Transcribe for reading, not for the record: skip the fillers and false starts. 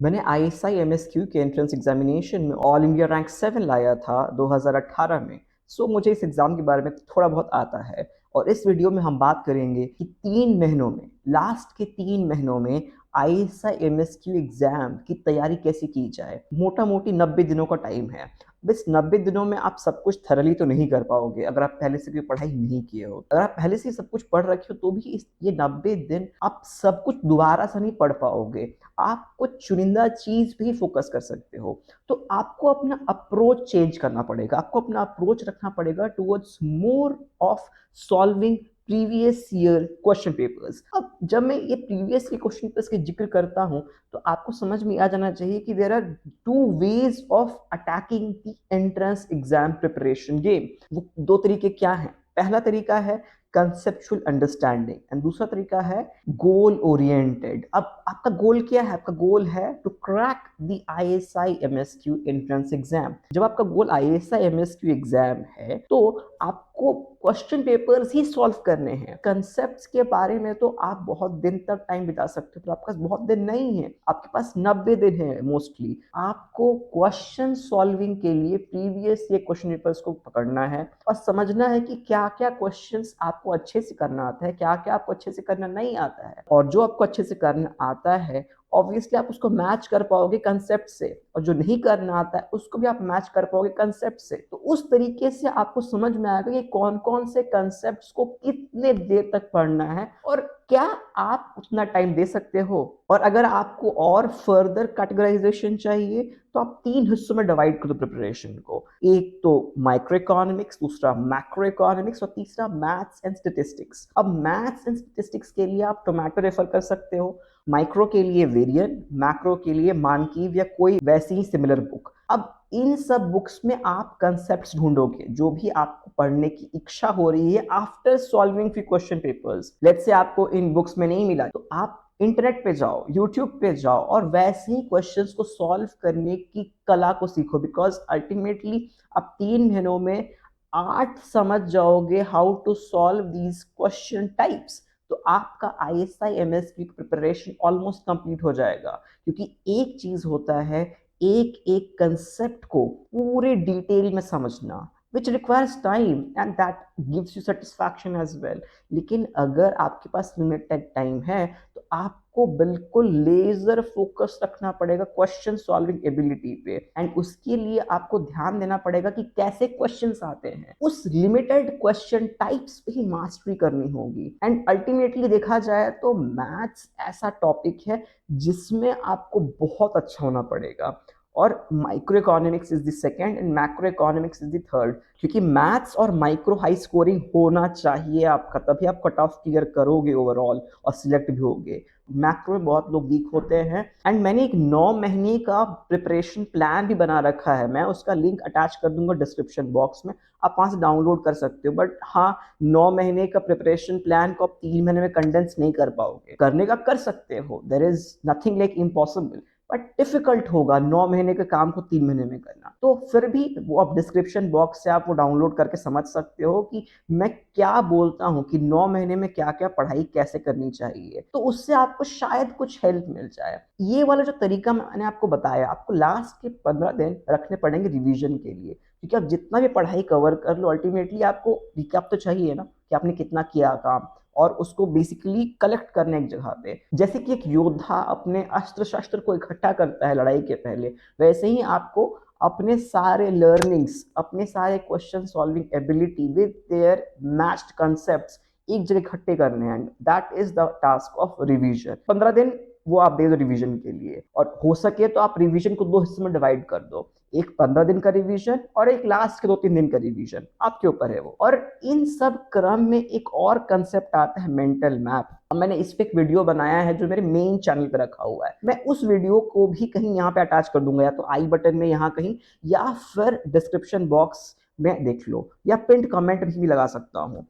मैंने ISI MSQ के entrance examination में ऑल इंडिया रैंक 7 लाया था 2018 में। मुझे इस एग्ज़ाम के बारे में थोड़ा बहुत आता है और इस वीडियो में हम बात करेंगे कि 3 महीनों में, लास्ट के 3 महीनों में आईएसआई एमएसक्यू एग्ज़ाम की तैयारी कैसे की जाए। मोटा-मोटी 90 दिनों का टाइम है। बस 90 दिनों में आप सब कुछ थॉरली तो नहीं कर पाओगे अगर आप पहले से कोई पढ़ाई नहीं किए हो। अगर आप पहले से सब कुछ पढ़ रखे हो तो भी ये 90 दिन आप सब कुछ दोबारा से नहीं पढ़ पाओगे। आप कुछ चुनिंदा चीज़ पे ही फ़ोकस कर सकते हो। तो आपको अपना अप्रोच चेंज करना पड़ेगा। आपको अपना अप्रोच रखना पड़ेगा towards more of solving previous year question papers. अब जब मैं ये प्रीवियस ईयर क्वेश्चन पेपर्स का ज़िक्र करता हूँ, तो आपको समझ में आ जाना चाहिए कि there are 2 ways of attacking the entrance exam preparation game. वो 2 तरीके क्या हैं? पहला तरीका है कंसेप्चुअल अंडरस्टैंडिंग एंड दूसरा तरीका है गोल ओरिएंटेड। अब आपका गोल क्या है? आपका गोल है to crack the ISI MSQ entrance exam. जब आपका गोल आईएसआई एमएसक्यू एग्जाम है तो आपको क्वेश्चन पेपर्स ही सॉल्व करने हैं। कंसेप्ट्स के बारे में तो आप बहुत दिन तक टाइम बिता सकते हो, पर आपके पास बहुत दिन नहीं है, आपके पास 90 दिन है मोस्टली। आपको क्वेश्चन सॉल्विंग के लिए प्रीवियस ये क्वेश्चन पेपर्स को पकड़ना है और समझना है कि क्या क्या क्वेश्चंस आपको अच्छे से करना आता है, क्या क्या आपको अच्छे से करना नहीं आता है। और जो आपको अच्छे से करना आता है ऑब्वियसली आप उसको मैच कर पाओगे कंसेप्ट से, और जो नहीं करना आता है उसको भी आप मैच कर पाओगे कंसेप्ट से। तो उस तरीके से आपको समझ में आएगा कि कौन कौन से कंसेप्ट्स को कितने देर तक पढ़ना है और क्या आप उतना टाइम दे सकते हो। और अगर आपको और फर्दर कैटेगराइजेशन चाहिए तो आप 3 हिस्सों में डिवाइड कर दो प्रिपरेशन को। एक तो माइक्रो इकोनॉमिक्स, दूसरा मैक्रो इकोनॉमिक्स और तीसरा मैथ्स एंड स्टैटिस्टिक्स। अब मैथ्स एंड स्टैटिस्टिक्स के लिए आप टोमेटो रेफर कर सकते हो, माइक्रो के लिए वेरिएंट, मैक्रो के लिए मानकीव या कोई वैसी ही सिमिलर बुक। अब इन सब बुक्स में आप कंसेप्ट्स ढूंढोगे जो भी आपको पढ़ने की इच्छा हो रही है after solving few question papers. Let's say आपको इन बुक्स में नहीं मिला तो आप इंटरनेट पे जाओ, यूट्यूब पे जाओ और वैसे ही क्वेश्चंस को सॉल्व करने की कला को सीखो। बिकॉज अल्टीमेटली आप 3 महीनों में 8 समझ जाओगे how to solve these question types. तो आपका आईएसआई एमएसक्यू की प्रिपरेशन ऑलमोस्ट कंप्लीट हो जाएगा। क्योंकि एक चीज होता है एक एक कंसेप्ट को पूरे डिटेल में समझना, which requires time and that gives you satisfaction as well। लेकिन अगर आपके पास लिमिटेड टाइम है तो आपको बिल्कुल लेजर फोकस रखना पड़ेगा क्वेश्चन सॉल्विंग एबिलिटी पे, एंड उसके लिए आपको ध्यान देना पड़ेगा कि कैसे क्वेश्चंस आते हैं। उस लिमिटेड क्वेश्चन टाइप्स पे ही मास्टरी करनी होगी। एंड अल्टीमेटली देखा जाए तो मैथ्स ऐसा टॉपिक है जिसमें आपको बहुत अच्छा होना पड़ेगा, और micro economics is the second and macro economics is the third. क्योंकि मैथ्स और माइक्रो हाई स्कोरिंग होना चाहिए आपका, तभी आप कट ऑफ क्लियर करोगे ओवरऑल और सिलेक्ट भी होगे। मैक्रो में बहुत लोग वीक होते हैं। एंड मैंने एक 9 महीने का प्रिपरेशन प्लान भी बना रखा है, मैं उसका लिंक अटैच कर दूंगा डिस्क्रिप्शन बॉक्स में, आप वहां से डाउनलोड कर सकते हो। बट हाँ, 9 महीने का प्रिपरेशन प्लान को आप 3 महीने में कंडेंस नहीं कर पाओगे। करने का कर सकते हो, there is nothing like impossible, but difficult होगा 9 महीने के काम को 3 महीने में करना। तो फिर भी वो आप डिस्क्रिप्शन बॉक्स से आप वो डाउनलोड करके समझ सकते हो कि मैं क्या बोलता हूँ कि 9 महीने में क्या क्या पढ़ाई कैसे करनी चाहिए। तो उससे आपको शायद कुछ हेल्प मिल जाए। ये वाला जो तरीका मैंने आपको बताया, आपको लास्ट के 15 दिन रखने पड़ेंगे रिवीजन के लिए। क्योंकि आप जितना भी पढ़ाई कवर कर लो अल्टीमेटली आपको रिकैप तो चाहिए ना कि आपने कितना किया काम, और उसको बेसिकली कलेक्ट करने एक जगह पे। जैसे कि एक योद्धा अपने अस्त्र शस्त्र को इकट्ठा करता है लड़ाई के पहले, वैसे ही आपको अपने सारे लर्निंग्स, अपने सारे question solving ability with their matched concepts एक जगह इकट्ठे करने हैं। That is the task of revision. 15 दिन वो आप दे दो रिवीजन के लिए, और हो सके तो आप रिवीजन को 2 हिस्सों में डिवाइड कर दो, एक 15 दिन का रिवीजन और एक लास्ट के 2-3 दिन का रिवीजन, आपके ऊपर है वो। और इन सब क्रम में एक और कंसेप्ट आता है मेंटल मैप। अब मैंने इस पे एक वीडियो बनाया है जो मेरे मेन चैनल पे रखा हुआ है, मैं उस वीडियो को भी कहीं यहाँ पे अटैच कर दूंगा, या तो आई बटन में यहाँ कहीं, या फिर डिस्क्रिप्शन बॉक्स में देख लो, या पिंड कमेंट भी लगा सकता हूँ।